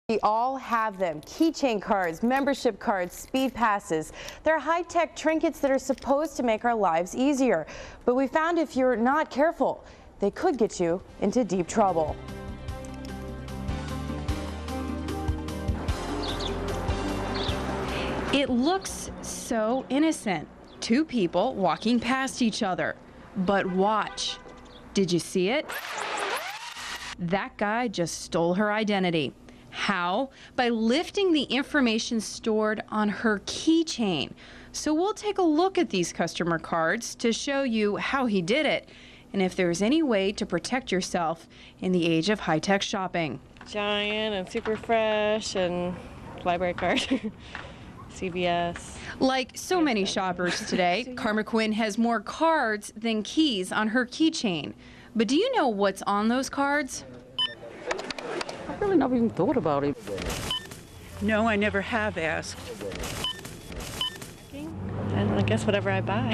We all have them. Keychain cards, membership cards, speed passes. They're high-tech trinkets that are supposed to make our lives easier. But we found if you're not careful, they could get you into deep trouble. It looks so innocent. Two people walking past each other. But watch. Did you see it? That guy just stole her identity. How? By lifting the information stored on her keychain. So we'll take a look at these customer cards to show you how he did it and if there's any way to protect yourself in the age of high-tech shopping. Giant and Super Fresh and library card. CVS. Like so many shoppers today, Karma Quinn has more cards than keys on her keychain. But do you know what's on those cards? I really never even thought about it. No, I never have asked. And I guess whatever I buy.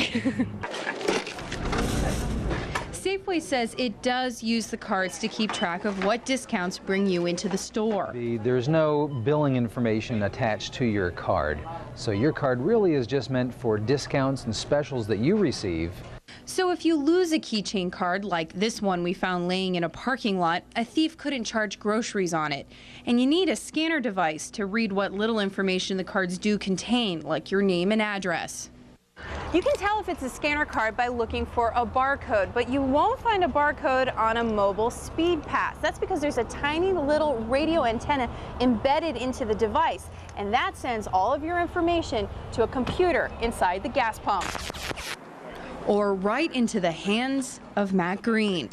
Safeway says it does use the cards to keep track of what discounts bring you into the store. There's no billing information attached to your card. So your card really is just meant for discounts and specials that you receive. So if you lose a keychain card like this one we found laying in a parking lot, a thief couldn't charge groceries on it. And you need a scanner device to read what little information the cards do contain, like your name and address. You can tell if it's a scanner card by looking for a barcode, but you won't find a barcode on a mobile Speedpass. That's because there's a tiny little radio antenna embedded into the device, and that sends all of your information to a computer inside the gas pump. Or right into the hands of Matt Green.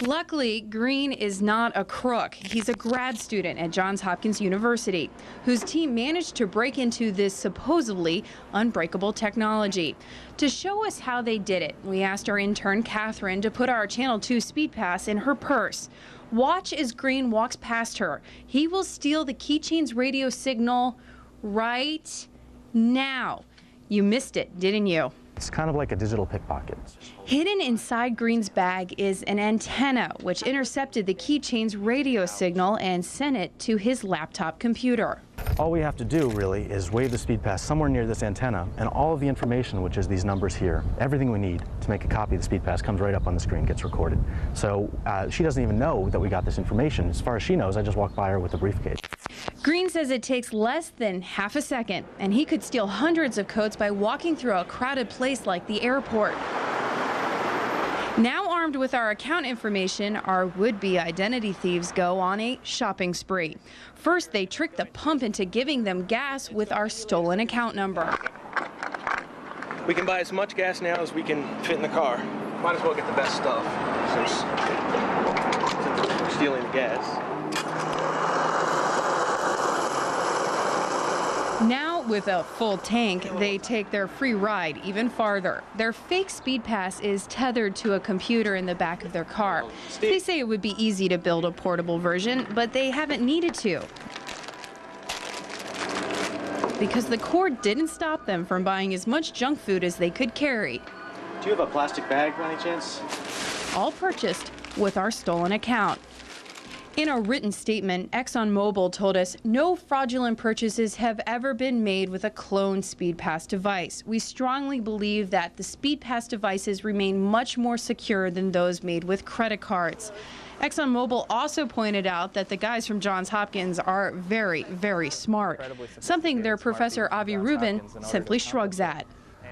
Luckily, Green is not a crook. He's a grad student at Johns Hopkins University, whose team managed to break into this supposedly unbreakable technology. To show us how they did it, we asked our intern, Catherine, to put our Channel 2 Speedpass in her purse. Watch as Green walks past her. He will steal the keychain's radio signal right now. You missed it, didn't you? It's kind of like a digital pickpocket. Hidden inside Green's bag is an antenna, which intercepted the keychain's radio signal and sent it to his laptop computer. All we have to do, really, is wave the Speedpass somewhere near this antenna, and all of the information, which is these numbers here, everything we need to make a copy of the Speedpass comes right up on the screen, gets recorded. So she doesn't even know that we got this information. As far as she knows, I just walked by her with a briefcase. Green says it takes less than half a second, and he could steal hundreds of codes by walking through a crowded place like the airport. Now armed with our account information, our would-be identity thieves go on a shopping spree. First, they trick the pump into giving them gas with our stolen account number. We can buy as much gas now as we can fit in the car. Might as well get the best stuff since we're stealing the gas. Now, with a full tank, they take their free ride even farther. Their fake Speedpass is tethered to a computer in the back of their car. They say it would be easy to build a portable version, but they haven't needed to, because the cord didn't stop them from buying as much junk food as they could carry. Do you have a plastic bag by any chance? All purchased with our stolen account. In a written statement, ExxonMobil told us no fraudulent purchases have ever been made with a cloned Speedpass device. We strongly believe that the Speedpass devices remain much more secure than those made with credit cards. ExxonMobil also pointed out that the guys from Johns Hopkins are very, very smart, something their professor Avi Rubin simply shrugs at.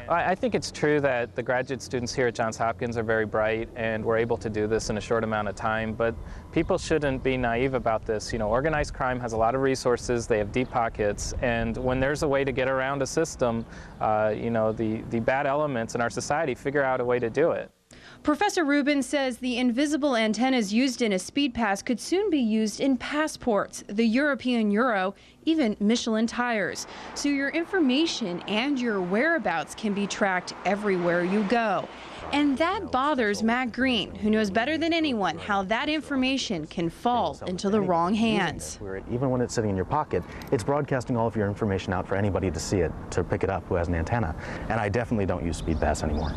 I think it's true that the graduate students here at Johns Hopkins are very bright and we're able to do this in a short amount of time, but people shouldn't be naive about this. You know, organized crime has a lot of resources, they have deep pockets, and when there's a way to get around a system, you know, the bad elements in our society figure out a way to do it. Professor Rubin says the invisible antennas used in a Speedpass could soon be used in passports, the European euro, even Michelin tires. So your information and your whereabouts can be tracked everywhere you go. And that bothers Matt Green, who knows better than anyone how that information can fall into the wrong hands. Even when it's sitting in your pocket, it's broadcasting all of your information out for anybody to see it, to pick it up who has an antenna. And I definitely don't use Speedpass anymore.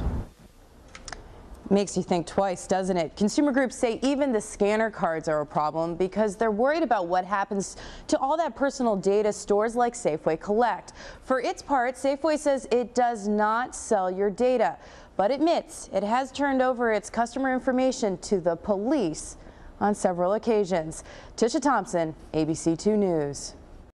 Makes you think twice, doesn't it? Consumer groups say even the scanner cards are a problem because they're worried about what happens to all that personal data stores like Safeway collect. For its part, Safeway says it does not sell your data, but admits it has turned over its customer information to the police on several occasions. Tisha Thompson, ABC 2 News.